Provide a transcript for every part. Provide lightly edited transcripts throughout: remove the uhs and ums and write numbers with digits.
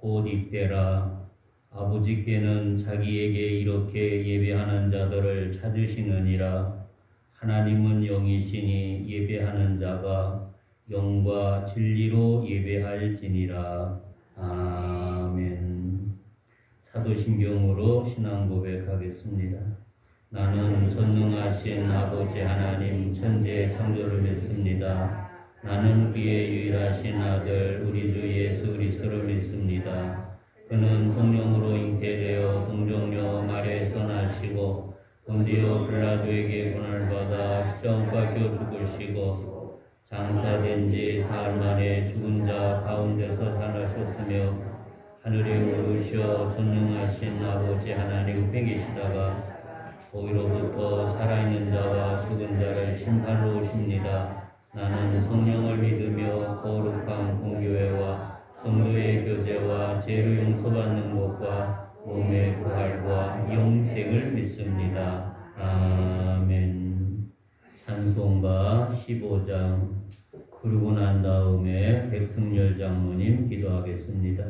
곧 이때라. 아버지께는 자기에게 이렇게 예배하는 자들을 찾으시느니라. 하나님은 영이시니 예배하는 자가 영과 진리로 예배할지니라. 아멘. 사도신경으로 신앙 고백하겠습니다. 나는 전능하신 아버지 하나님 천지의 창조를 믿습니다. 나는 그의 유일하신 아들 우리 주 예수 그리스도를 믿습니다. 그는 성령으로 잉태되어 동정녀 마리아에서 나시고 본디오 빌라도에게 고난을 받아 십자가 박혀 죽으시고 장사된 지 사흘 만에 죽은 자 가운데서 살아셨으며 하늘에 오르셔 전능하신 아버지 하나님 우편에 계시다가 거기로부터 살아있는 자와 죽은 자를 심판하러 오십니다. 나는 성령을 믿으며 거룩한 공교회와 성도의 교제와 죄를 용서받는 것과 몸의 부활과 영생을 믿습니다. 아멘. 찬송가 15장 부르고 난 다음에 백승열 장로님 기도하겠습니다.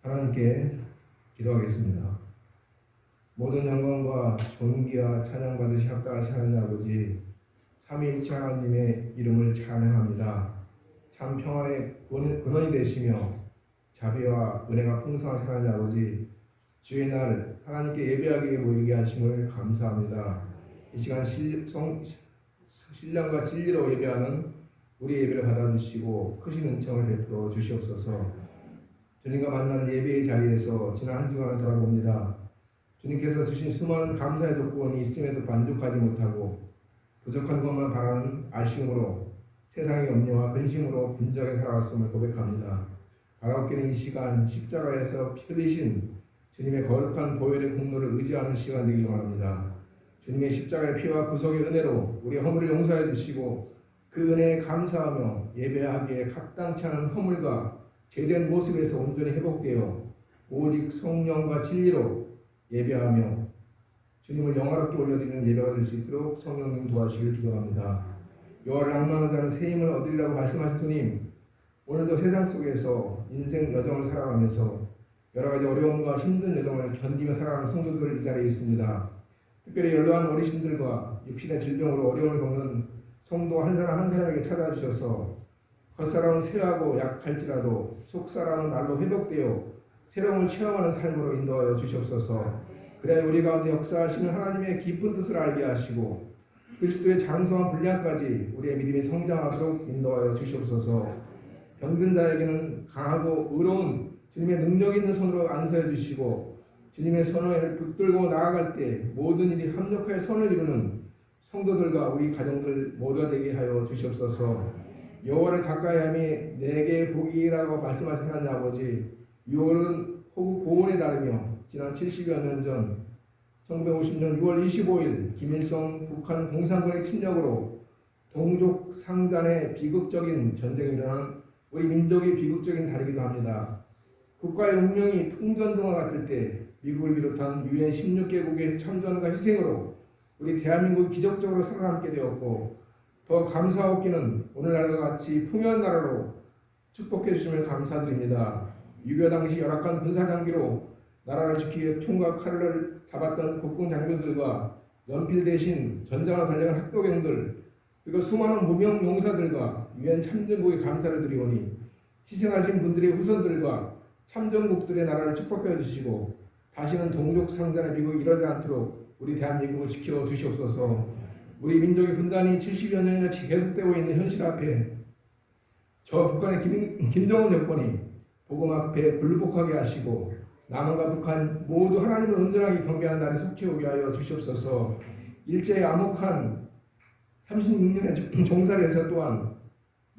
하나님께 기도하겠습니다. 모든 영광과 존귀와 찬양 받으시 합당하신 하나님 아버지, 삼위일체 하나님의 이름을 찬양합니다. 참 평화의 근원이 되시며 자비와 은혜가 풍성하신 하나님 아버지, 주의 날 하나님께 예배하게 모이게 하심을 감사합니다. 이 시간 신령과 진리로 예배하는 우리 예배를 받아주시고 크신 은총을 베풀어 주시옵소서. 주님과 만나는 예배의 자리에서 지난 한 주간을 돌아봅니다. 주님께서 주신 수많은 감사의 조건이 있음에도 만족하지 못하고 부족한 것만 바라는 알심으로 세상의 염려와 근심으로 분주하게 살아왔음을 고백합니다. 바라옵기는 이 시간 십자가에서 피 흘리신 주님의 거룩한 보혈의 공로를 의지하는 시간 되길 원합니다. 주님의 십자가의 피와 구속의 은혜로 우리의 허물을 용서해 주시고 그 은혜에 감사하며 예배하기에 합당치 않은 허물과 죄된 모습에서 온전히 회복되어 오직 성령과 진리로 예배하며 주님을 영화롭게 올려드리는 예배가 될 수 있도록 성령님 도와주시길 기도합니다. 여호와를 낭만하지 않은 새 힘을 얻으리라고 말씀하신 주님, 오늘도 세상 속에서 인생 여정을 살아가면서 여러 가지 어려움과 힘든 여정을 견디며 살아가는 성도들 이 자리에 있습니다. 특별히 연로한 어르신들과 육신의 질병으로 어려움을 겪는 성도 한 사람 한 사람에게 찾아주셔서 겉사람은 쇠하고 약할지라도 속사람은 날로 회복되어 새로움을 체험하는 삶으로 인도하여 주시옵소서. 그래야 우리 가운데 역사하시는 하나님의 깊은 뜻을 알게 하시고 그리스도의 장성한 분량까지 우리의 믿음이 성장하도록 인도하여 주시옵소서. 병든 자에게는 강하고 의로운 주님의 능력 있는 손으로 안수해 주시고 주님의 선을 붙들고 나아갈 때 모든 일이 합력하여 선을 이루는 성도들과 우리 가정들 모두가 되게 하여 주시옵소서. 여호와를 가까이함이 내게 복이라고 말씀하신 하나님 아버지, 6월은 호국 고온에 따르며 지난 70여 년 전 1950년 6월 25일 김일성 북한 공산군의 침략으로 동족 상잔의 비극적인 전쟁이 일어난 우리 민족의 비극적인 달이기도 합니다. 국가의 운명이 풍전등화 같을 때 미국을 비롯한 유엔 16개국의 참전과 희생으로 우리 대한민국이 기적적으로 살아남게 되었고, 더 감사하옵기는 오늘날과 같이 풍요한 나라로 축복해 주심을 감사드립니다. 6.25 당시 열악한 군사장비로 나라를 지키기 위해 총과 칼을 잡았던 국군 장병들과 연필 대신 전장을 달려간 학도병들, 그리고 수많은 무명 용사들과 유엔 참전국에 감사를 드리오니 희생하신 분들의 후손들과 참전국들의 나라를 축복해 주시고 다시는 동족 상잔의 비극이 일어나지 않도록 우리 대한민국을 지켜 주시옵소서. 우리 민족의 분단이 70여 년이나 계속되고 있는 현실 앞에 저 북한의 김정은 정권이 복음 앞에 굴복하게 하시고 남한과 북한 모두 하나님을 온전하게 경배하는 날에 속히 오게 하여 주시옵소서. 일제의 암흑한 36년의 종살이에서 또한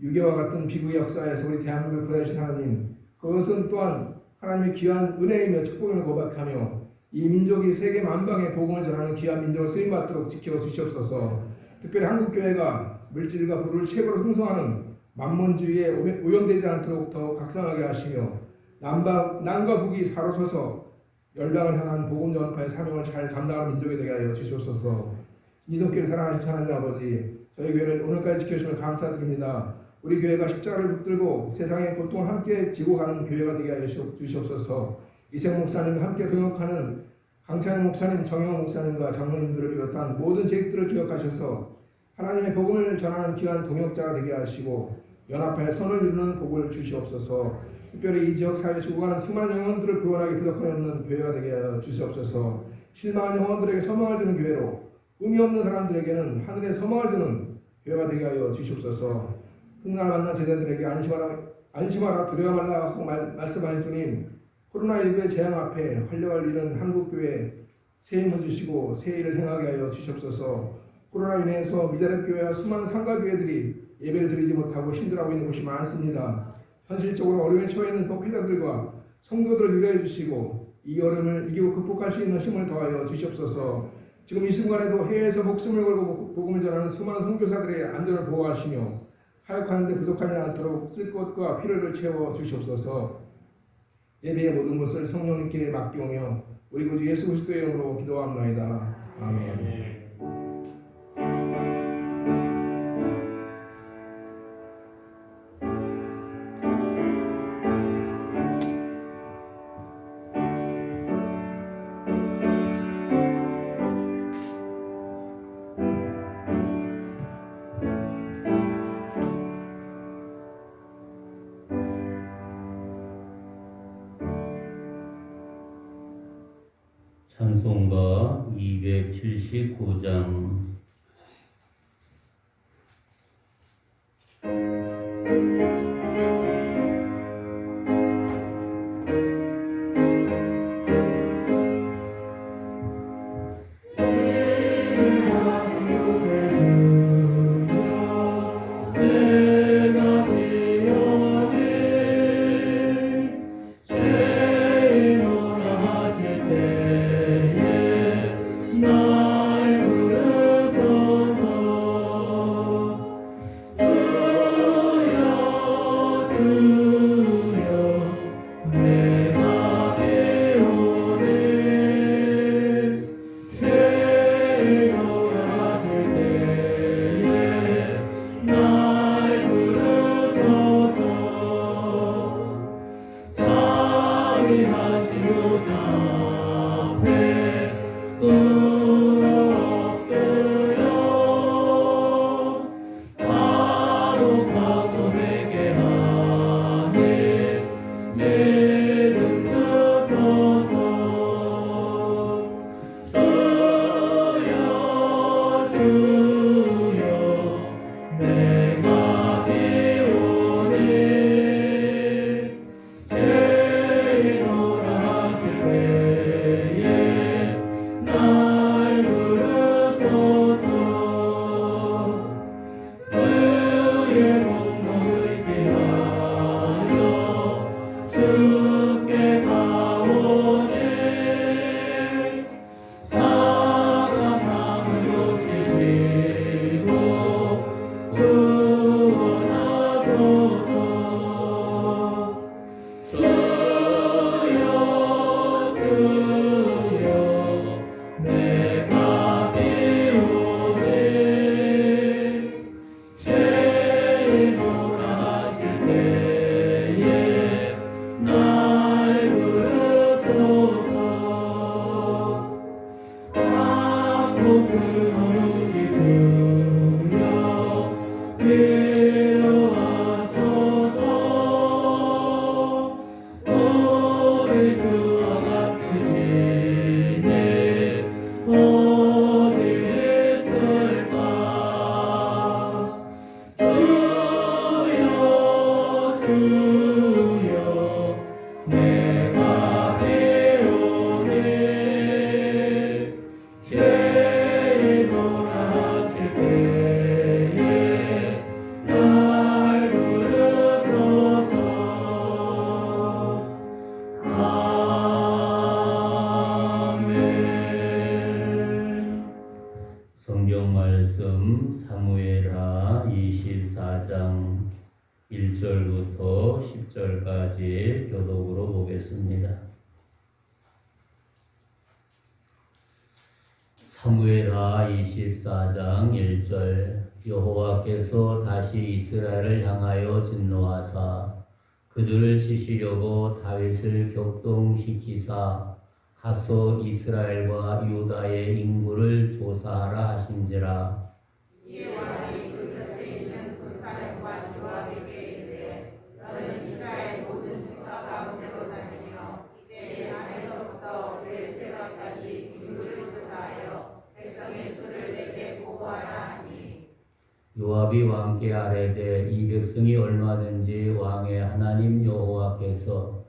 6.25와 같은 비극의 역사에서 우리 대한민국을 구해주신 하나님, 그것은 또한 하나님의 귀한 은혜이며 축복을 고백하며 이 민족이 세계 만방에 복음을 전하는 귀한 민족을 쓰임받도록 지켜 주시옵소서. 특별히 한국교회가 물질과 부를 최고로 형성하는 만몬주의에 오염되지 않도록 더 각성하게 하시며 남과 북이 사로서서 열방을 향한 복음 전파의 사명을 잘 감당하는 민족이 되게 하여 주시옵소서. 이동교를 사랑하신 하나님 아버지, 저희 교회를 오늘까지 지켜주시면 감사드립니다. 우리 교회가 십자가를 붙들고 세상의 고통을 함께 지고 가는 교회가 되게 하여 주시옵소서. 이생 목사님과 함께 동역하는 강찬영 목사님, 정영 목사님과 장로님들을 비롯한 모든 제익들을 기억하셔서 하나님의 복음을 전하는 귀한 동역자가 되게 하시고 연합하여 선을 이루는 복을 주시옵소서. 특별히 이 지역 사회에 죽어가는 수많은 영혼들을 구원하기 부족함이 없는 교회가 되게 하여 주시옵소서. 실망한 영혼들에게 소망을 주는 교회로, 의미 없는 사람들에게는 하늘의 소망을 주는 교회가 되게 하여 주시옵소서. 훗날 만난 제자들에게 안심하라 두려워 말라 하고 말씀하신 주님, 코로나19의 재앙 앞에 활력을 잃은 한국교회 새 힘을 주시고 새 일을 행하게 하여 주시옵소서. 코로나 인해서 미자립 교회와 수많은 상가교회들이 예배를 드리지 못하고 힘들어하고 있는 곳이 많습니다. 현실적으로 어려움에 처해 있는 목회자들과 성도들을 위로해 주시고 이 어려움을 이기고 극복할 수 있는 힘을 더하여 주시옵소서. 지금 이 순간에도 해외에서 목숨을 걸고 복음을 전하는 수많은 선교사들의 안전을 보호하시며 사역하는 데 부족하지 않도록 쓸 것과 필요를 채워 주시옵소서. 예배의 모든 것을 성령님께 맡기오며 우리 구주 예수 그리스도의 이름으로 기도합나이다. 아멘. 찬송가 279장. 성경 말씀 사무엘하 24장 1절부터 10절까지 교독으로 보겠습니다. 사무엘하 24장 1절 여호와께서 다시 이스라엘을 향하여 진노하사 그들을 치시려고 다윗을 격동시키사 가서 이스라엘과 유다의 인구를 조사하라 하신지라. 여호와의 그 곁에 있는 군사령관 요압에게 이르되 너는 이스라엘 모든 지파 가운데로 다니며 이때 단에서부터 베르세바까지 인구를 조사하여 백성의 수를 내게 보고하라 하니 요압이 왕께 아뢰되 이 백성이 얼마든지 왕의 하나님 여호와께서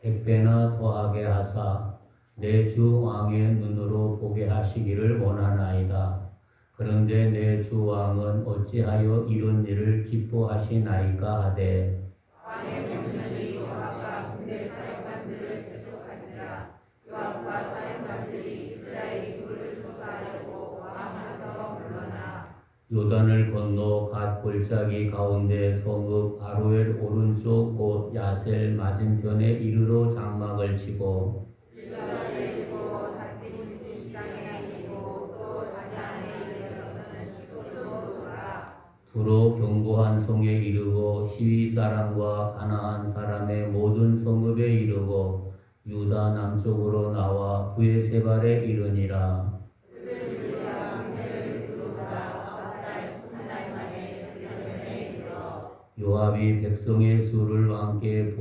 100배나 더하게 하사 내 주 왕의 눈으로 보게 하시기를 원하나이다. 그런데 내 주 왕은 어찌하여 이런 일을 기뻐하시나이까 하되 왕의 명령이 요압과 군대 사령관들을 재촉한지라. 요압과 사령관들이 이스라엘 인구를 조사하려고 왕 앞에서 물러나 요단을 건너 갓 골짜기 가운데 성읍 아로엘 오른쪽 곧 야셀 맞은편에 이르러 장막을 치고 두로 견고한 성에 이르고 히위 사람과 가나안 사람의 모든 성읍에 이르고 유다 남쪽으로 나와 브에세발에 이르니라. 요압이 백성의 수를 왕께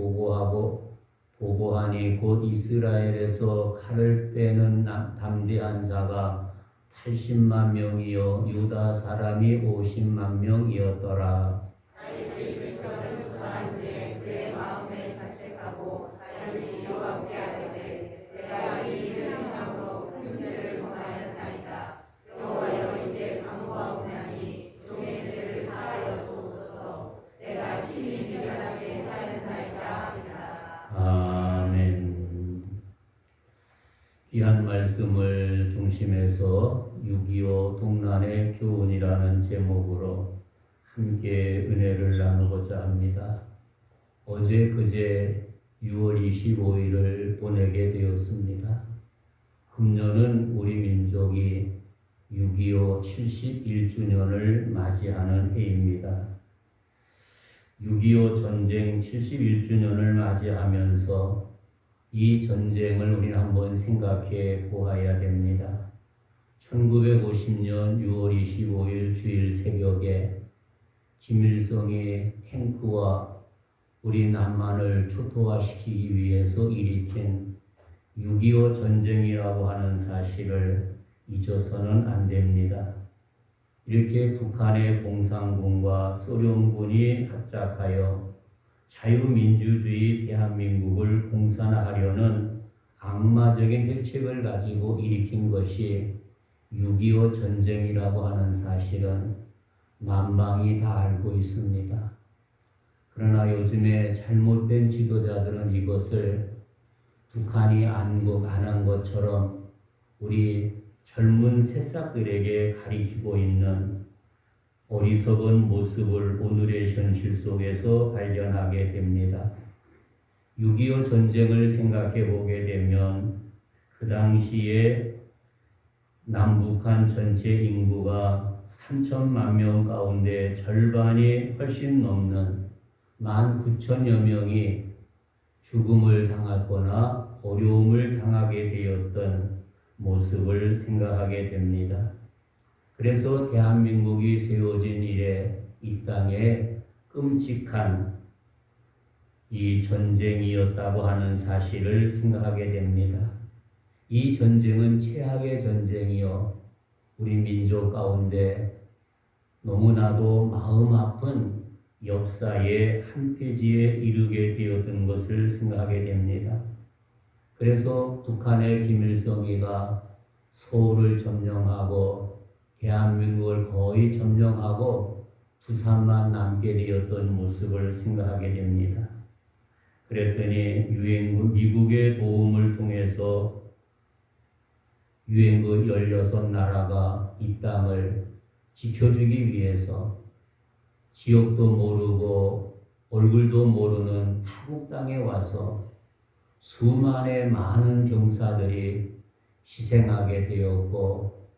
보고하니 곧 이스라엘에서 칼을 빼는 담대한 자가 80만 명이요 유다 사람이 50만 명이었더라. 다윗이 백성을 조사하는데 그의 마음에 자책하고 다윗이 요압께 아뢰되 내가 이 일을 행함으로 큰 죄를 범하였나이다. 여호와여 이제 간구하오나니 종의 죄를 사하여 주옵소서. 내가 심히 미련하게 행하였나이다 하리라. 아멘. 귀한 말씀을 중심해서 6.25 동란의 교훈이라는 제목으로 함께 은혜를 나누고자 합니다. 어제 그제 6월 25일을 보내게 되었습니다. 금년은 우리 민족이 6.25 71주년을 맞이하는 해입니다. 6.25 전쟁 71주년을 맞이하면서 이 전쟁을 우리는 한번 생각해 보아야 됩니다. 1950년 6월 25일 주일 새벽에 김일성이 탱크와 우리 남한을 초토화시키기 위해서 일으킨 6.25 전쟁이라고 하는 사실을 잊어서는 안 됩니다. 이렇게 북한의 공산군과 소련군이 합작하여 자유민주주의 대한민국을 공산화하려는 악마적인 획책을 가지고 일으킨 것이 6.25 전쟁이라고 하는 사실은 만방이 다 알고 있습니다. 그러나 요즘에 잘못된 지도자들은 이것을 북한이 안 한 것처럼 우리 젊은 새싹들에게 가리키고 있는 어리석은 모습을 오늘의 현실 속에서 발견하게 됩니다. 6.25 전쟁을 생각해 보게 되면 그 당시에 남북한 전체 인구가 3천만 명 가운데 절반이 훨씬 넘는 19,000여 명이 죽음을 당하거나 어려움을 당하게 되었던 모습을 생각하게 됩니다. 그래서 대한민국이 세워진 이래 이 땅에 끔찍한 이 전쟁이었다고 하는 사실을 생각하게 됩니다. 이 전쟁은 최악의 전쟁이요, 우리 민족 가운데 너무나도 마음 아픈 역사의 한 페이지에 이르게 되었던 것을 생각하게 됩니다. 그래서 북한의 김일성이가 서울을 점령하고 대한민국을 거의 점령하고 부산만 남게 되었던 모습을 생각하게 됩니다. 그랬더니 미국의 도움을 통해서 유엔군 16나라가 이 땅을 지켜주기 위해서 지역도 모르고 얼굴도 모르는 타국 땅에 와서 수만의 많은 병사들이 희생하게 되었고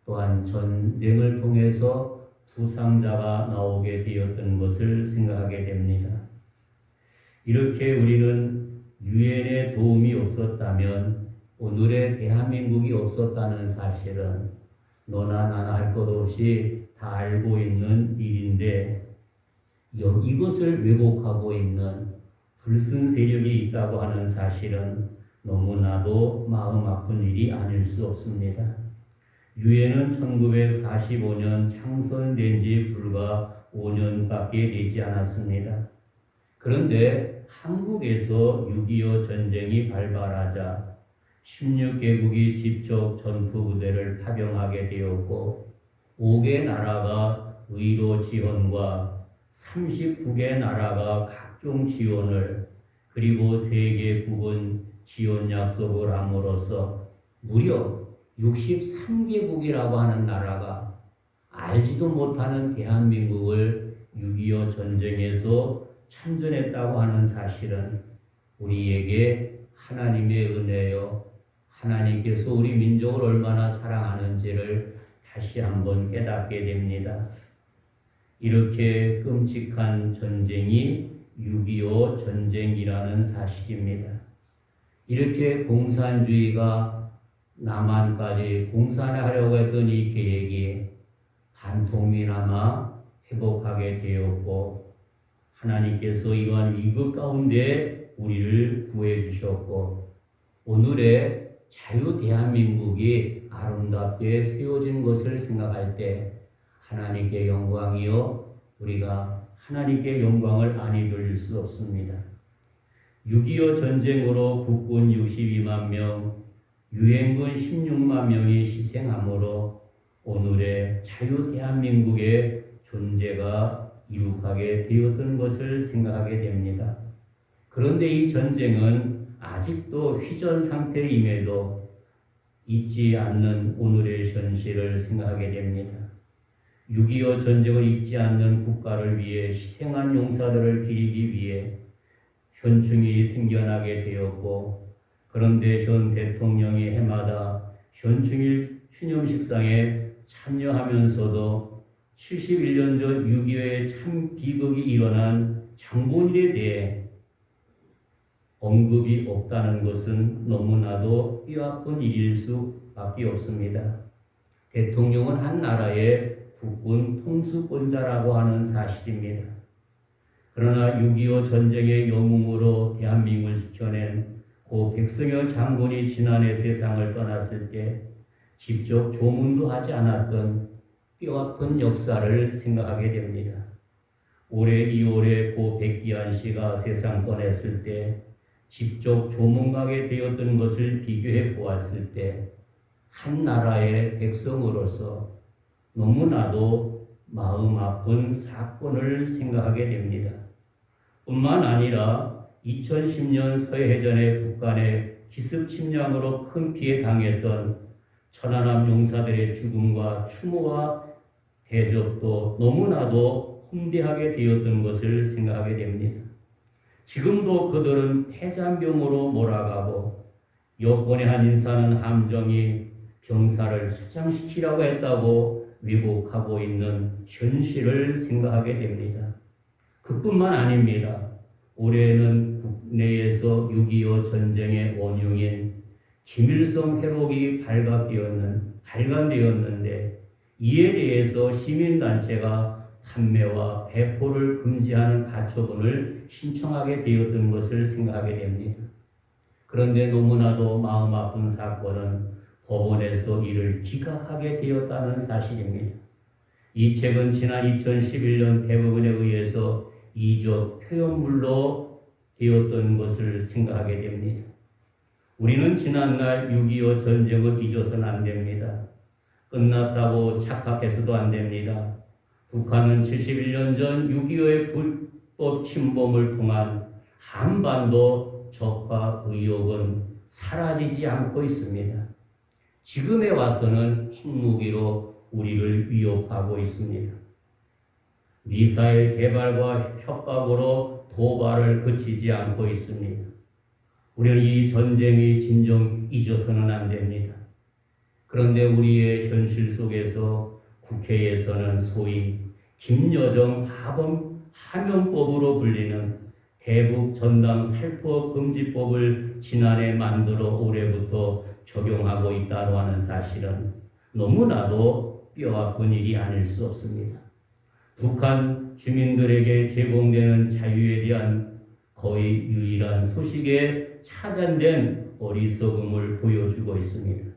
또한 전쟁을 통해서 부상자가 나오게 되었던 것을 생각하게 됩니다. 이렇게 우리는 유엔의 도움이 없었다면 오늘의 대한민국이 없었다는 사실은 너나 나나 할 것 없이 다 알고 있는 일인데 이것을 왜곡하고 있는 불순 세력이 있다고 하는 사실은 너무나도 마음 아픈 일이 아닐 수 없습니다. 유엔은 1945년 창설된 지 불과 5년밖에 되지 않았습니다. 그런데 한국에서 6.25 전쟁이 발발하자 16개국이 직접 전투부대를 파병하게 되었고 5개 나라가 의료 지원과 39개 나라가 각종 지원을 그리고 세계국은 지원 약속을 함으로써 무려 63개국이라고 하는 나라가 알지도 못하는 대한민국을 6.25 전쟁에서 참전했다고 하는 사실은 우리에게 하나님의 은혜요, 하나님께서 우리 민족을 얼마나 사랑하는지를 다시 한번 깨닫게 됩니다. 이렇게 끔찍한 전쟁이 6.25 전쟁이라는 사실입니다. 이렇게 공산주의가 남한까지 공산하려고 했던 이 계획이 반통이나마 회복하게 되었고 하나님께서 이러한 위급 가운데 우리를 구해 주셨고 오늘의 자유 대한민국이 아름답게 세워진 것을 생각할 때 하나님께 영광이요 우리가 하나님께 영광을 아니 돌릴 수 없습니다. 6.25 전쟁으로 국군 62만 명, 유엔군 16만 명이 희생함으로 오늘의 자유 대한민국의 존재가 이룩하게 되었던 것을 생각하게 됩니다. 그런데 이 전쟁은 아직도 휴전 상태임에도 잊지 않는 오늘의 현실을 생각하게 됩니다. 6.25 전쟁을 잊지 않는 국가를 위해 희생한 용사들을 기리기 위해 현충일이 생겨나게 되었고 그런데 현 대통령이 해마다 현충일 추념식상에 참여하면서도 71년 전 6.25에 참 비극이 일어난 장본일에 대해 언급이 없다는 것은 너무나도 뼈아픈 일일 수밖에 없습니다. 대통령은 한 나라의 국군 통수권자라고 하는 사실입니다. 그러나 6.25 전쟁의 영웅으로 대한민국을 지켜낸 고 백성열 장군이 지난해 세상을 떠났을 때 직접 조문도 하지 않았던 뼈아픈 역사를 생각하게 됩니다. 올해 2월에 고 백기환 씨가 세상 떠났을 때 직접 조문가게 되었던 것을 비교해 보았을 때 한 나라의 백성으로서 너무나도 마음 아픈 사건을 생각하게 됩니다. 뿐만 아니라 2010년 서해해전의 북한의 기습 침략으로 큰 피해 당했던 천안함 용사들의 죽음과 추모와 대접도 너무나도 험대하게 되었던 것을 생각하게 됩니다. 지금도 그들은 폐잔병으로 몰아가고 여권의 한 인사는 함정이 병사를 수장시키라고 했다고 왜곡하고 있는 현실을 생각하게 됩니다. 그뿐만 아닙니다. 올해는 국내에서 6.25 전쟁의 원흉인 김일성 회록이 발간되었는데 이에 대해서 시민단체가 판매와 배포를 금지하는 가처분을 신청하게 되었던 것을 생각하게 됩니다. 그런데 너무나도 마음 아픈 사건은 법원에서 이를 기각하게 되었다는 사실입니다. 이 책은 지난 2011년 대법원에 의해서 이적 표현물로 되었던 것을 생각하게 됩니다. 우리는 지난날 6.25 전쟁을 잊어서는 안 됩니다. 끝났다고 착각해서도 안 됩니다. 북한은 71년 전 6.25의 불법 침범을 통한 한반도 적화 의혹은 사라지지 않고 있습니다. 지금에 와서는 핵무기로 우리를 위협하고 있습니다. 미사일 개발과 협박으로 도발을 그치지 않고 있습니다. 우리는 이 전쟁이 진정 잊어서는 안 됩니다. 그런데 우리의 현실 속에서 국회에서는 소위 김여정 하면법으로 불리는 대북 전당 살포 금지법을 지난해 만들어 올해부터 적용하고 있다고 하는 사실은 너무나도 뼈아픈 일이 아닐 수 없습니다. 북한 주민들에게 제공되는 자유에 대한 거의 유일한 소식에 차단된 어리석음을 보여주고 있습니다.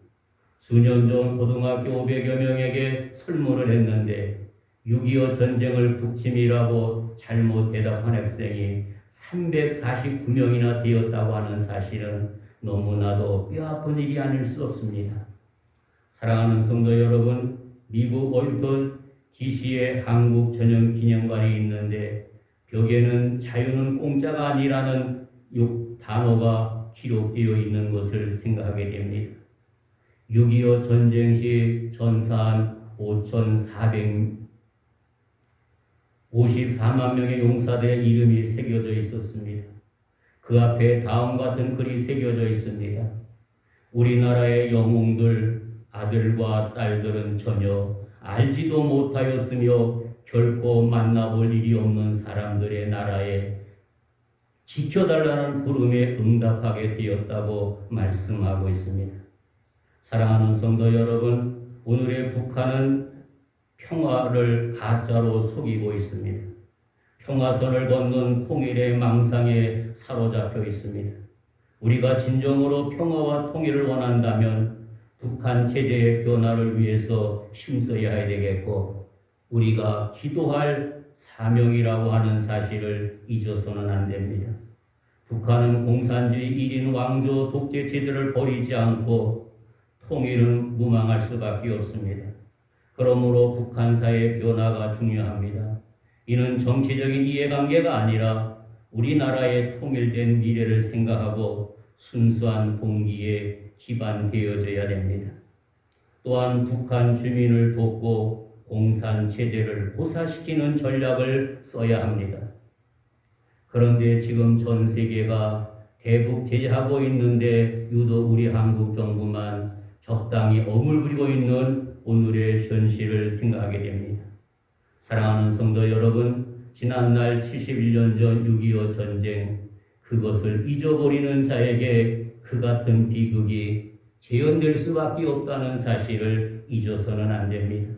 수년 전 고등학교 500여 명에게 설문을 했는데 6.25 전쟁을 북침이라고 잘못 대답한 학생이 349명이나 되었다고 하는 사실은 너무나도 뼈아픈 일이 아닐 수 없습니다. 사랑하는 성도 여러분, 미국 워싱턴 DC에 한국 전용 기념관이 있는데 벽에는 자유는 공짜가 아니라는 단어가 기록되어 있는 것을 생각하게 됩니다. 6.25 전쟁 시 전사한 5,454만 명의 용사들의 이름이 새겨져 있었습니다. 그 앞에 다음과 같은 글이 새겨져 있습니다. 우리나라의 영웅들, 아들과 딸들은 전혀 알지도 못하였으며 결코 만나볼 일이 없는 사람들의 나라에 지켜달라는 부름에 응답하게 되었다고 말씀하고 있습니다. 사랑하는 성도 여러분, 오늘의 북한은 평화를 가짜로 속이고 있습니다. 평화선을 걷는 통일의 망상에 사로잡혀 있습니다. 우리가 진정으로 평화와 통일을 원한다면 북한 체제의 변화를 위해서 힘써야 되겠고 우리가 기도할 사명이라고 하는 사실을 잊어서는 안 됩니다. 북한은 공산주의 1인 왕조 독재 체제를 버리지 않고 통일은 무망할 수밖에 없습니다. 그러므로 북한 사회의 변화가 중요합니다. 이는 정치적인 이해관계가 아니라 우리나라의 통일된 미래를 생각하고 순수한 동기에 기반되어져야 됩니다. 또한 북한 주민을 돕고 공산 체제를 고사시키는 전략을 써야 합니다. 그런데 지금 전 세계가 대북 제재하고 있는데 유독 우리 한국 정부만 적당히 어물부리고 있는 오늘의 현실을 생각하게 됩니다. 사랑하는 성도 여러분, 지난날 71년 전 6.25 전쟁, 그것을 잊어버리는 자에게 그 같은 비극이 재현될 수밖에 없다는 사실을 잊어서는 안 됩니다.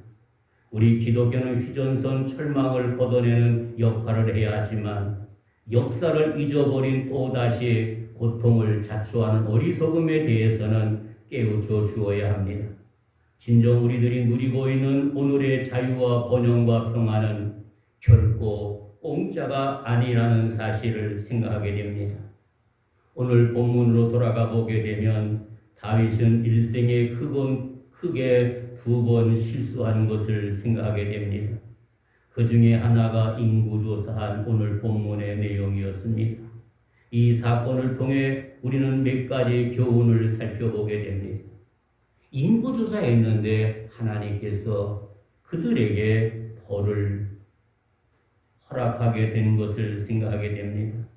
우리 기독교는 휴전선 철망을 걷어내는 역할을 해야 하지만 역사를 잊어버린 또다시 고통을 자초하는 어리석음에 대해서는 깨우쳐 주어야 합니다. 진정 우리들이 누리고 있는 오늘의 자유와 번영과 평화는 결코 공짜가 아니라는 사실을 생각하게 됩니다. 오늘 본문으로 돌아가 보게 되면 다윗은 일생에 크게 2번 실수한 것을 생각하게 됩니다. 그 중에 하나가 인구조사한 오늘 본문의 내용이었습니다. 이 사건을 통해 우리는 몇 가지 교훈을 살펴보게 됩니다. 인구조사했는데 하나님께서 그들에게 벌을 허락하게 된 것을 생각하게 됩니다.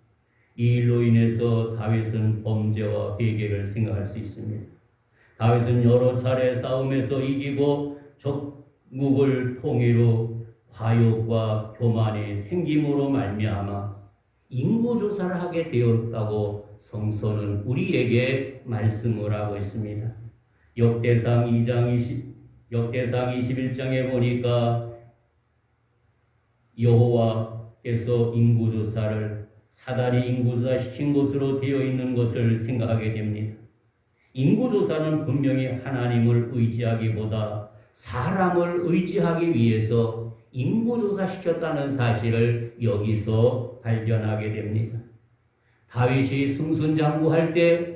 이 일로 인해서 다윗은 범죄와 회개를 생각할 수 있습니다. 다윗은 여러 차례 싸움에서 이기고 적국을 통일후 과욕과 교만이 생김으로 말미암아 인구조사를 하게 되었다고 성서는 우리에게 말씀을 하고 있습니다. 역대상 21장에 보니까 여호와께서 인구조사를 사다리 인구조사 시킨 것으로 되어 있는 것을 생각하게 됩니다. 인구조사는 분명히 하나님을 의지하기보다 사람을 의지하기 위해서 인구조사 시켰다는 사실을 여기서 발견하게 됩니다. 다윗이 승순장구할 때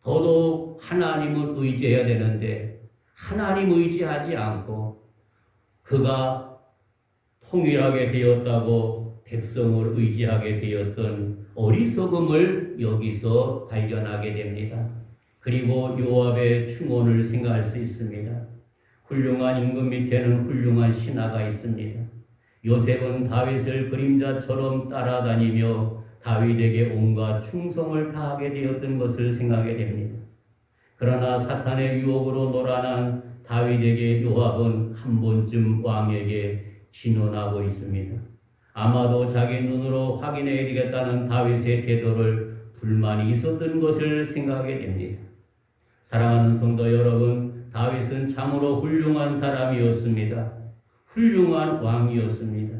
더더욱 하나님을 의지해야 되는데 하나님 의지하지 않고 그가 통일하게 되었다고 백성을 의지하게 되었던 어리석음을 여기서 발견하게 됩니다. 그리고 요압의 충언을 생각할 수 있습니다. 훌륭한 임금 밑에는 훌륭한 신하가 있습니다. 요셉은 다윗을 그림자처럼 따라다니며 다윗에게 온갖 충성을 다하게 되었던 것을 생각하게 됩니다. 그러나 사탄의 유혹으로 놀아난 다윗에게 요압은 한 번쯤 왕에게 진언하고 있습니다. 아마도 자기 눈으로 확인해야 되겠다는 다윗의 태도를 불만이 있었던 것을 생각하게 됩니다. 사랑하는 성도 여러분, 다윗은 참으로 훌륭한 사람이었습니다. 훌륭한 왕이었습니다.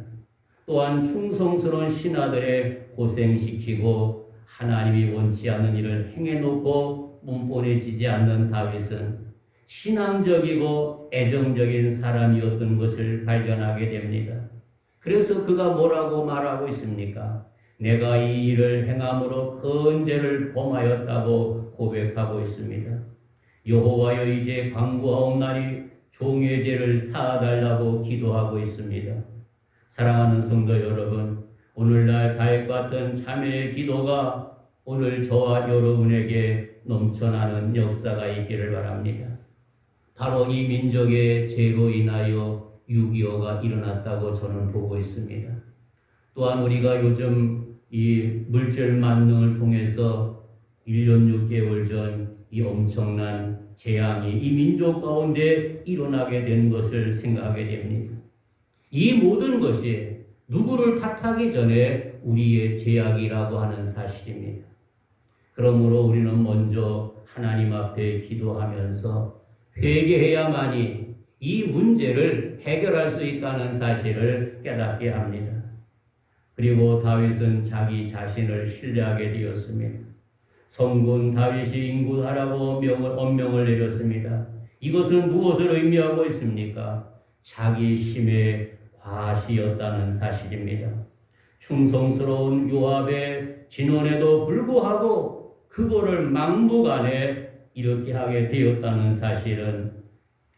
또한 충성스러운 신하들의 고생시키고 하나님이 원치 않는 일을 행해놓고 문본해지지 않는 다윗은 신앙적이고 애정적인 사람이었던 것을 발견하게 됩니다. 그래서 그가 뭐라고 말하고 있습니까? 내가 이 일을 행함으로 큰 죄를 범하였다고 고백하고 있습니다. 여호와여 이제 간구하옵나니 종의 죄를 사하달라고 기도하고 있습니다. 사랑하는 성도 여러분, 오늘날 다윗 같은 자매의 기도가 오늘 저와 여러분에게 넘쳐나는 역사가 있기를 바랍니다. 바로 이 민족의 죄로 인하여 6.25가 일어났다고 저는 보고 있습니다. 또한 우리가 요즘 이 물질 만능을 통해서 1년 6개월 전 이 엄청난 재앙이 이 민족 가운데 일어나게 된 것을 생각하게 됩니다. 이 모든 것이 누구를 탓하기 전에 우리의 죄악이라고 하는 사실입니다. 그러므로 우리는 먼저 하나님 앞에 기도하면서 회개해야만이 이 문제를 해결할 수 있다는 사실을 깨닫게 합니다. 그리고 다윗은 자기 자신을 신뢰하게 되었습니다. 성군 다윗이 인구하라고 엄명을 내렸습니다. 이것은 무엇을 의미하고 있습니까? 자기 힘의 과시였다는 사실입니다. 충성스러운 요압의 진언에도 불구하고 그거를 막무가내 이렇게 하게 되었다는 사실은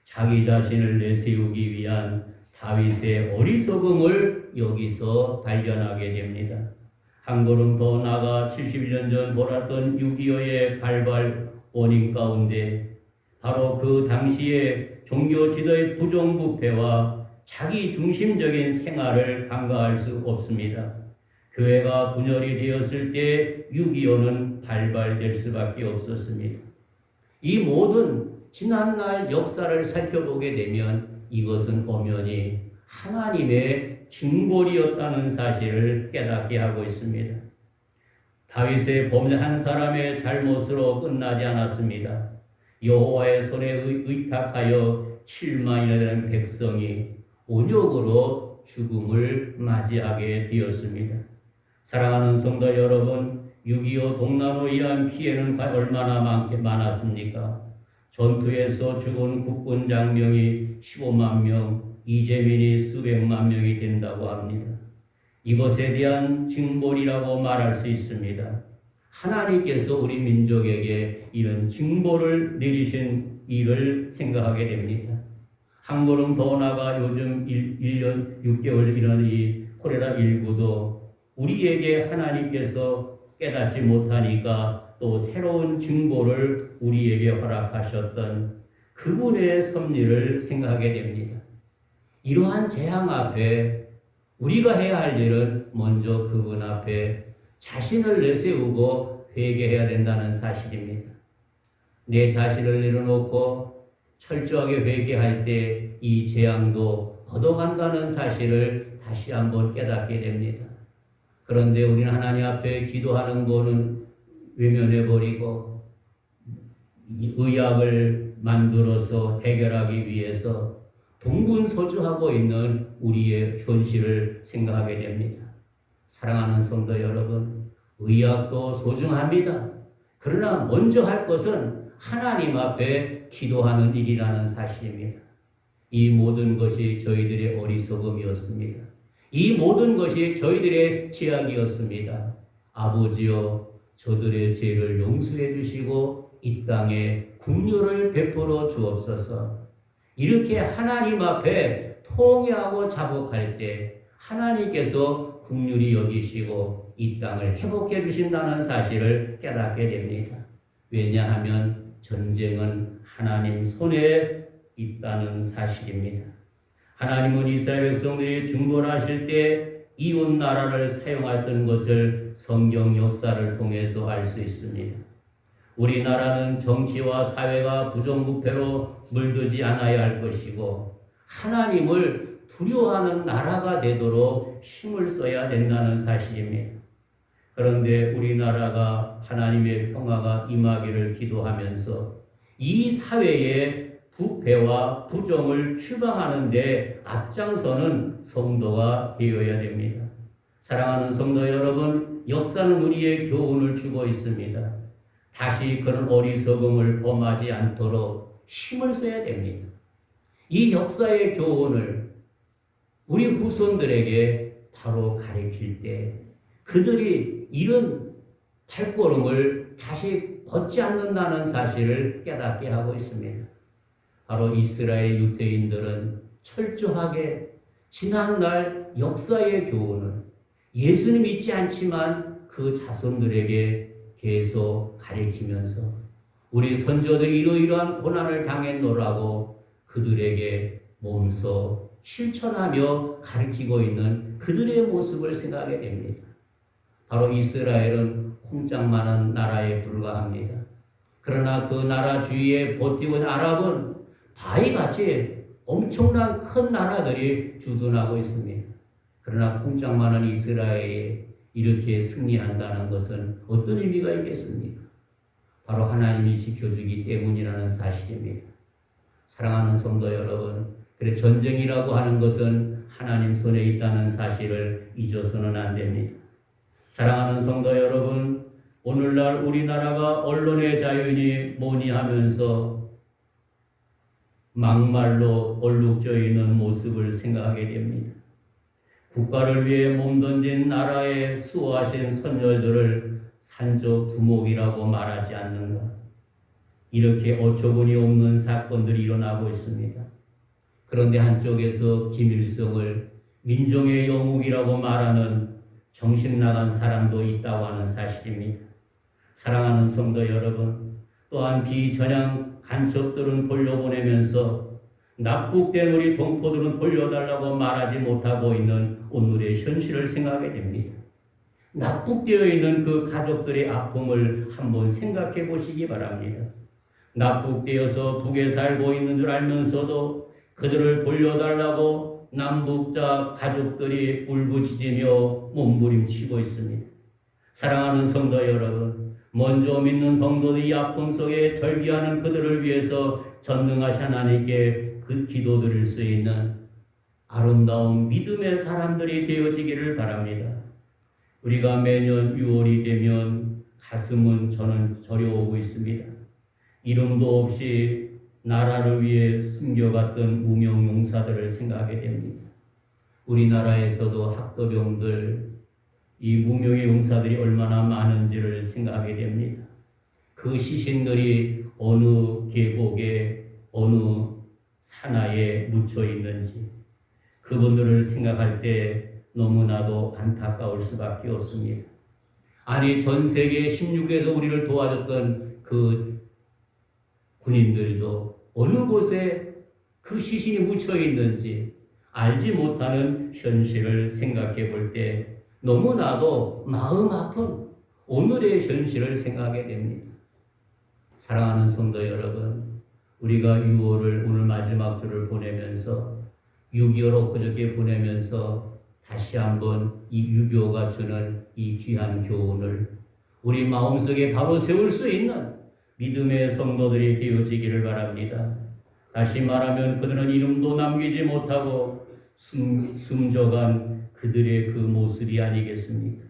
자기 자신을 내세우기 위한 다윗의 어리석음을 여기서 발견하게 됩니다. 한 걸음 더 나아가 71년 전 몰았던 6.25의 발발 원인 가운데 바로 그 당시의 종교 지도의 부정부패와 자기 중심적인 생활을 간과할 수 없습니다. 교회가 분열이 되었을 때 6.25는 발발될 수밖에 없었습니다. 이 모든 지난날 역사를 살펴보게 되면 이것은 엄연히 하나님의 징벌이었다는 사실을 깨닫게 하고 있습니다. 다윗의 범죄 한 사람의 잘못으로 끝나지 않았습니다. 여호와의 손에 의탁하여 7만이나 되는 백성이 온역으로 죽음을 맞이하게 되었습니다. 사랑하는 성도 여러분, 6.25 동남로 이러한 피해는 얼마나 많았습니까? 전투에서 죽은 국군 장병이 15만 명, 이재민이 수백만 명이 된다고 합니다. 이것에 대한 징벌이라고 말할 수 있습니다. 하나님께서 우리 민족에게 이런 징벌을 내리신 일을 생각하게 됩니다. 한 걸음 더 나가 요즘 1년 6개월 이런 이 코로나19도 우리에게 하나님께서 깨닫지 못하니까 또 새로운 징벌을 우리에게 허락하셨던 그분의 섭리를 생각하게 됩니다. 이러한 재앙 앞에 우리가 해야 할 일은 먼저 그분 앞에 자신을 내세우고 회개해야 된다는 사실입니다. 내 자신을 내려놓고 철저하게 회개할 때 이 재앙도 걷어간다는 사실을 다시 한번 깨닫게 됩니다. 그런데 우리는 하나님 앞에 기도하는 거는 외면해버리고 의학을 만들어서 해결하기 위해서 동분서주하고 있는 우리의 현실을 생각하게 됩니다. 사랑하는 성도 여러분, 의학도 소중합니다. 그러나 먼저 할 것은 하나님 앞에 기도하는 일이라는 사실입니다. 이 모든 것이 저희들의 어리석음이었습니다. 이 모든 것이 저희들의 죄악이었습니다. 아버지여, 저들의 죄를 용서해 주시고 이 땅에 긍휼을 베풀어 주옵소서. 이렇게 하나님 앞에 통회하고 자복할 때 하나님께서 긍휼히 여기시고 이 땅을 회복해 주신다는 사실을 깨닫게 됩니다. 왜냐하면 전쟁은 하나님 손에 있다는 사실입니다. 하나님은 이스라엘 백성들이 중보하실 때 이웃 나라를 사용했던 것을 성경 역사를 통해서 알 수 있습니다. 우리나라는 정치와 사회가 부정부패로 물들지 않아야 할 것이고 하나님을 두려워하는 나라가 되도록 힘을 써야 된다는 사실입니다. 그런데 우리나라가 하나님의 평화가 임하기를 기도하면서 이 사회의 부패와 부정을 추방하는 데 앞장서는 성도가 되어야 됩니다. 사랑하는 성도 여러분, 역사는 우리의 교훈을 주고 있습니다. 다시 그런 어리석음을 범하지 않도록 힘을 써야 됩니다. 이 역사의 교훈을 우리 후손들에게 바로 가르칠 때 그들이 이런 발걸음을 다시 걷지 않는다는 사실을 깨닫게 하고 있습니다. 바로 이스라엘 유대인들은 철저하게 지난날 역사의 교훈을 예수님 믿지 않지만 그 자손들에게 계속 가르치면서 우리 선조들이 이러이러한 고난을 당했노라고 그들에게 몸소 실천하며 가르치고 있는 그들의 모습을 생각하게 됩니다. 바로 이스라엘은 콩짝만한 나라에 불과합니다. 그러나 그 나라 주위에 버티고 있는 아랍은 바위같이 엄청난 큰 나라들이 주둔하고 있습니다. 그러나 콩짝만한 이스라엘이 이렇게 승리한다는 것은 어떤 의미가 있겠습니까? 바로 하나님이 지켜주기 때문이라는 사실입니다. 사랑하는 성도 여러분, 그래 전쟁이라고 하는 것은 하나님 손에 있다는 사실을 잊어서는 안 됩니다. 사랑하는 성도 여러분, 오늘날 우리나라가 언론의 자유니 뭐니 하면서 막말로 얼룩져 있는 모습을 생각하게 됩니다. 국가를 위해 몸던진 나라의 수호하신 선열들을 산적 두목이라고 말하지 않는가. 이렇게 어처구니 없는 사건들이 일어나고 있습니다. 그런데 한쪽에서 김일성을 민족의 영웅이라고 말하는 정신 나간 사람도 있다고 하는 사실입니다. 사랑하는 성도 여러분, 또한 비전향 간첩들은 돌려보내면서 납북된 우리 동포들은 돌려달라고 말하지 못하고 있는 오늘의 현실을 생각하게 됩니다. 납북되어 있는 그 가족들의 아픔을 한번 생각해 보시기 바랍니다. 납북되어서 북에 살고 있는 줄 알면서도 그들을 돌려달라고 남북자 가족들이 울부짖으며 몸부림치고 있습니다. 사랑하는 성도 여러분, 먼저 믿는 성도들이 이 아픔 속에 절기하는 그들을 위해서 전능하신 하나님께 그 기도드릴 수 있는 아름다운 믿음의 사람들이 되어지기를 바랍니다. 우리가 매년 6월이 되면 가슴은 저는 저려오고 있습니다. 이름도 없이 나라를 위해 숨겨갔던 무명 용사들을 생각하게 됩니다. 우리나라에서도 학도병들, 이 무명의 용사들이 얼마나 많은지를 생각하게 됩니다. 그 시신들이 어느 계곡에 어느 산하에 묻혀 있는지 그분들을 생각할 때 너무나도 안타까울 수밖에 없습니다. 아니 전 세계 16에서 우리를 도와줬던 그 군인들도 어느 곳에 그 시신이 묻혀 있는지 알지 못하는 현실을 생각해 볼 때 너무나도 마음 아픈 오늘의 현실을 생각하게 됩니다. 사랑하는 성도 여러분, 우리가 6월을 오늘 마지막 주를 보내면서 6.25를 엊그저께 보내면서 다시 한번 이 6.25가 주는 이 귀한 교훈을 우리 마음속에 바로 세울 수 있는 믿음의 성도들이 되어지기를 바랍니다. 다시 말하면 그들은 이름도 남기지 못하고 숨져간 그들의 그 모습이 아니겠습니까?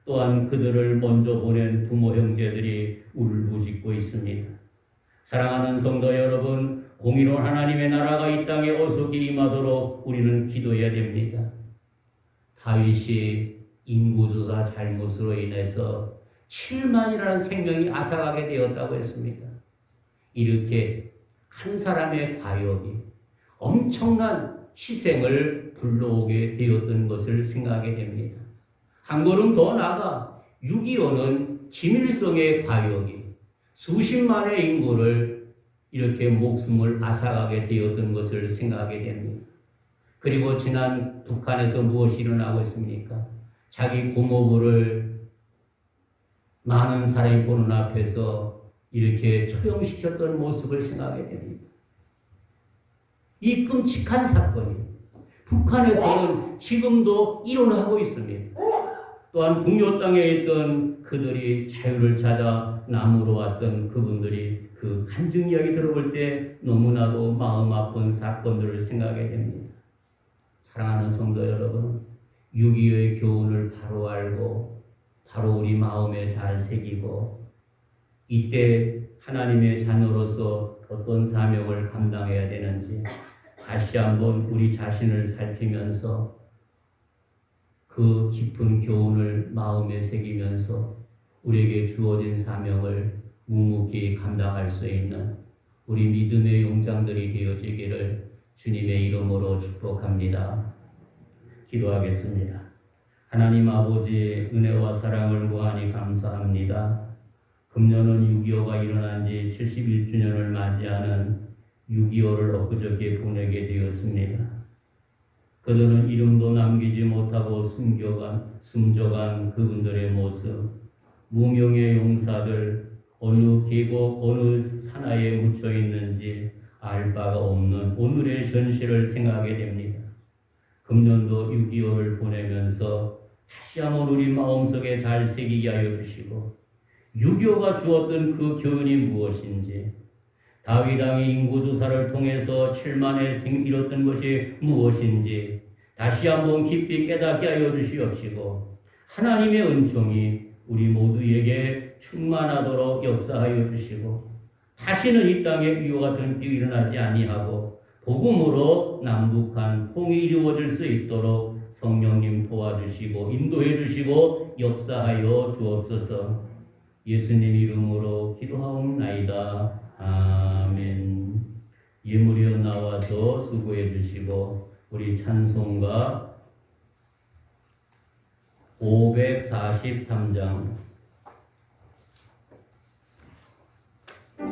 또한 그들을 먼저 보낸 부모 형제들이 울부짖고 있습니다. 사랑하는 성도 여러분, 공의로운 하나님의 나라가 이 땅에 어석히 임하도록 우리는 기도해야 됩니다. 다윗이 인구조사 잘못으로 인해서 7만이라는 생명이 앗아가게 되었다고 했습니다. 이렇게 한 사람의 과욕이 엄청난 희생을 불러오게 되었던 것을 생각하게 됩니다. 한 걸음 더 나아가 6.25는 김일성의 과욕이 수십만의 인구를 이렇게 목숨을 앗아가게 되었던 것을 생각하게 됩니다. 그리고 지난 북한에서 무엇이 일어나고 있습니까? 자기 고모부를 많은 사람이 보는 앞에서 이렇게 처형시켰던 모습을 생각하게 됩니다. 이 끔찍한 사건이 북한에서는 지금도 일어나고 있습니다. 또한 북녘 땅에 있던 그들이 자유를 찾아 남으로 왔던 그분들이 그 간증 이야기 들어볼 때 너무나도 마음 아픈 사건들을 생각하게 됩니다. 사랑하는 성도 여러분, 6.25의 교훈을 바로 알고 바로 우리 마음에 잘 새기고 이때 하나님의 자녀로서 어떤 사명을 감당해야 되는지 다시 한번 우리 자신을 살피면서 그 깊은 교훈을 마음에 새기면서 우리에게 주어진 사명을 묵묵히 감당할 수 있는 우리 믿음의 용장들이 되어지기를 주님의 이름으로 축복합니다. 기도하겠습니다. 하나님 아버지의 은혜와 사랑을 무한히 감사합니다. 금년은 6.25가 일어난 지 71주년을 맞이하는 6.25를 엊그저께 보내게 되었습니다. 그들은 이름도 남기지 못하고 숨져간 그분들의 모습, 무명의 용사들, 어느 계곡, 어느 산하에 묻혀 있는지 알 바가 없는 오늘의 현실을 생각하게 됩니다. 금년도 6.25를 보내면서 다시 한번 우리 마음속에 잘 새기게 하여 주시고 6.25가 주었던 그 교훈이 무엇인지 다윗 왕이 인구조사를 통해서 7만의 생 잃었던 것이 무엇인지 다시 한번 깊이 깨닫게 하여 주시옵시고 하나님의 은총이 우리 모두에게 충만하도록 역사하여 주시고 다시는 이 땅에 위와 같은 비가 일어나지 아니하고 복음으로 남북한 통일이 이루어질 수 있도록 성령님 도와주시고 인도해 주시고 역사하여 주옵소서. 예수님 이름으로 기도하옵나이다. 아멘. 예물이여 나와서 수고해 주시고 우리 찬송가 543장 내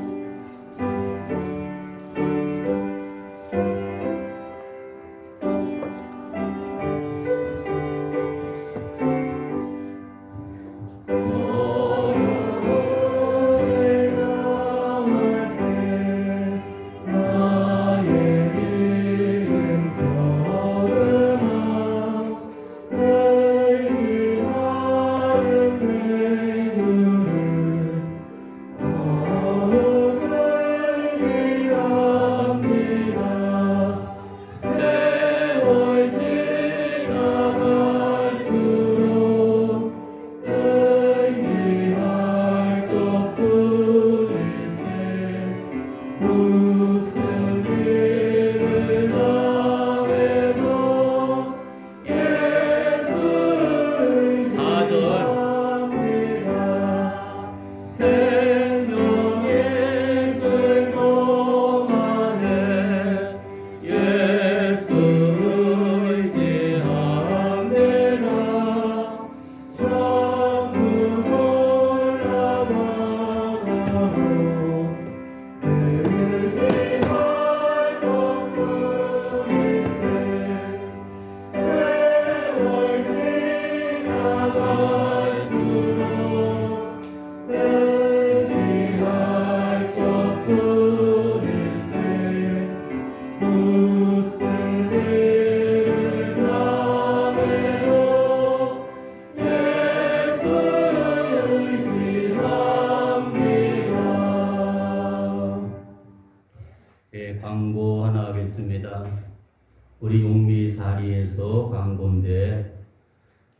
위해서 광고인데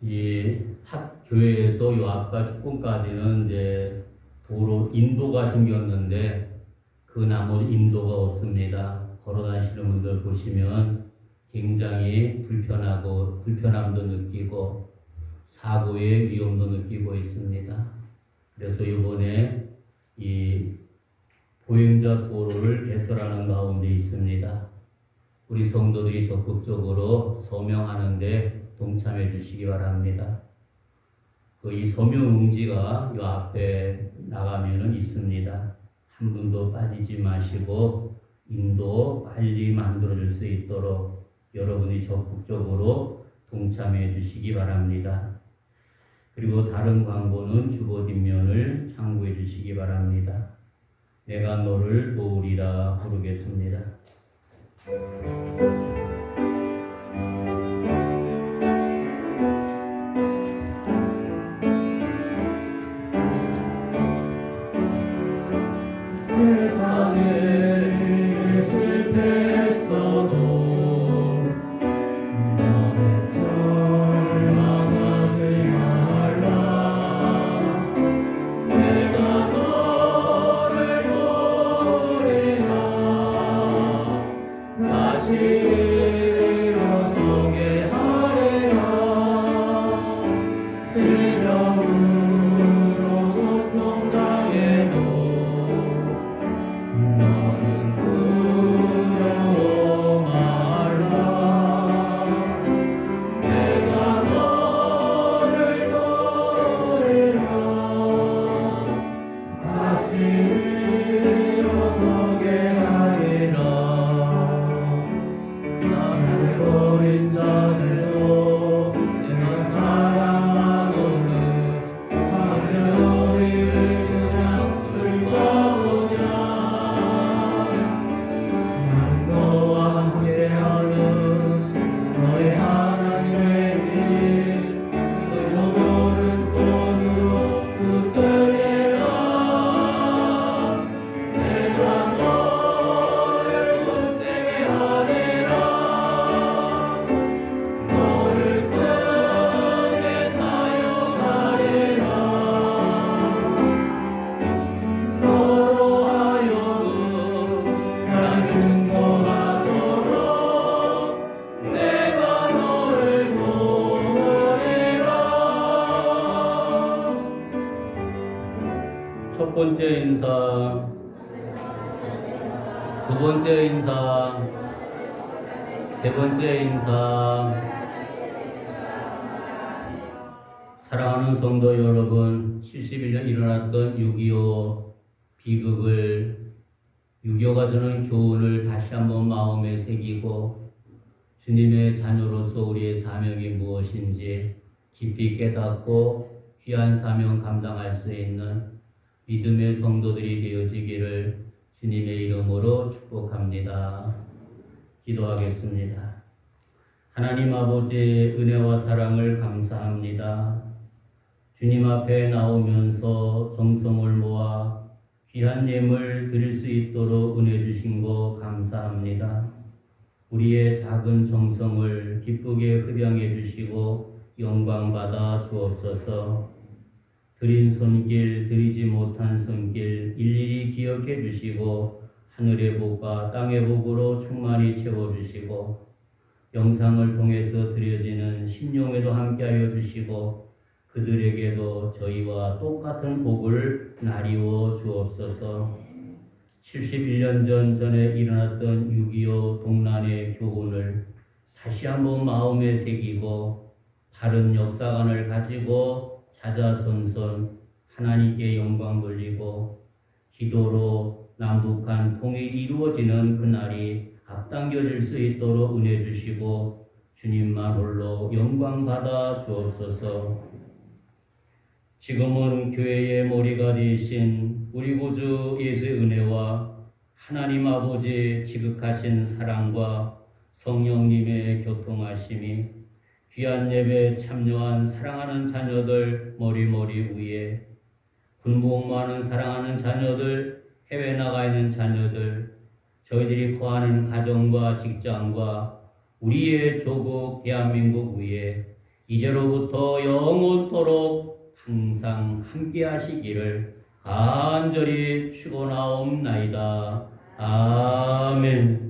이 학교에서 요 앞까 조금까지는 이제 도로 인도가 생겼는데 그 나머지 인도가 없습니다. 걸어 다니시는 분들 보시면 굉장히 불편함도 느끼고 사고의 위험도 느끼고 있습니다. 그래서 이번에 이 보행자 도로를 개설하는 가운데 있습니다. 우리 성도들이 적극적으로 서명하는데 동참해 주시기 바랍니다. 이 서명 용지가 이 앞에 나가면은 있습니다. 한 분도 빠지지 마시고 인도 빨리 만들어질 수 있도록 여러분이 적극적으로 동참해 주시기 바랍니다. 그리고 다른 광고는 주보 뒷면을 참고해 주시기 바랍니다. 내가 너를 도우리라 부르겠습니다. 세상에 실패했어도 너는 절망하지 말라. 내가 너를 도우리라. 다시 일어서게 하리라. 질병으로 고통당해도 너는 두려워 말라. 내가 너를 도우리라. 다시 일어서게 하리라. 나를 버린 자들도 내가 사랑하노니 하늘 너희를 그냥 둘거우냐. 너와 함께하는 너의 하나님의 길이 너희 오른손으로 붙들리라. 내가 너를 굳세게 하리라. 너를 크게 사용하리라. 너로 하여금 날 증거하도록 내가 너를 도우리라. 첫 번째 인사, 두 번째 인사, 세 번째 인사. 사랑하는 성도 여러분, 71년 일어났던 6.25 비극을 6.25가 주는 교훈을 다시 한번 마음에 새기고 주님의 자녀로서 우리의 사명이 무엇인지 깊이 깨닫고 귀한 사명 감당할 수 있는 믿음의 성도들이 되어지기를 주님의 이름으로 축복합니다. 기도하겠습니다. 하나님 아버지의 은혜와 사랑을 감사합니다. 주님 앞에 나오면서 정성을 모아 귀한 예물 드릴 수 있도록 은혜 주신 거 감사합니다. 우리의 작은 정성을 기쁘게 흡양해 주시고 영광 받아 주옵소서. 드린 손길, 드리지 못한 손길 일일이 기억해 주시고 하늘의 복과 땅의 복으로 충만히 채워 주시고 영상을 통해서 드려지는 신용에도 함께하여 주시고 그들에게도 저희와 똑같은 복을 나리워 주옵소서. 71년 전에 일어났던 6.25 동란의 교훈을 다시 한번 마음에 새기고 바른 역사관을 가지고 자자손손 하나님께 영광 돌리고 기도로 남북한 통일이 이루어지는 그날이 앞당겨질 수 있도록 은혜 주시고 주님만 홀로 영광 받아 주옵소서. 지금은 교회의 머리가 되신 우리 구주 예수의 은혜와 하나님 아버지의 지극하신 사랑과 성령님의 교통하심이 귀한 예배에 참여한 사랑하는 자녀들 머리 위에 군복무하는 사랑하는 자녀들, 해외 나가 있는 자녀들, 저희들이 거하는 가정과 직장과 우리의 조국 대한민국 위에 이제로부터 영원토록 항상 함께 하시기를 간절히 축원하옵나이다. 아멘.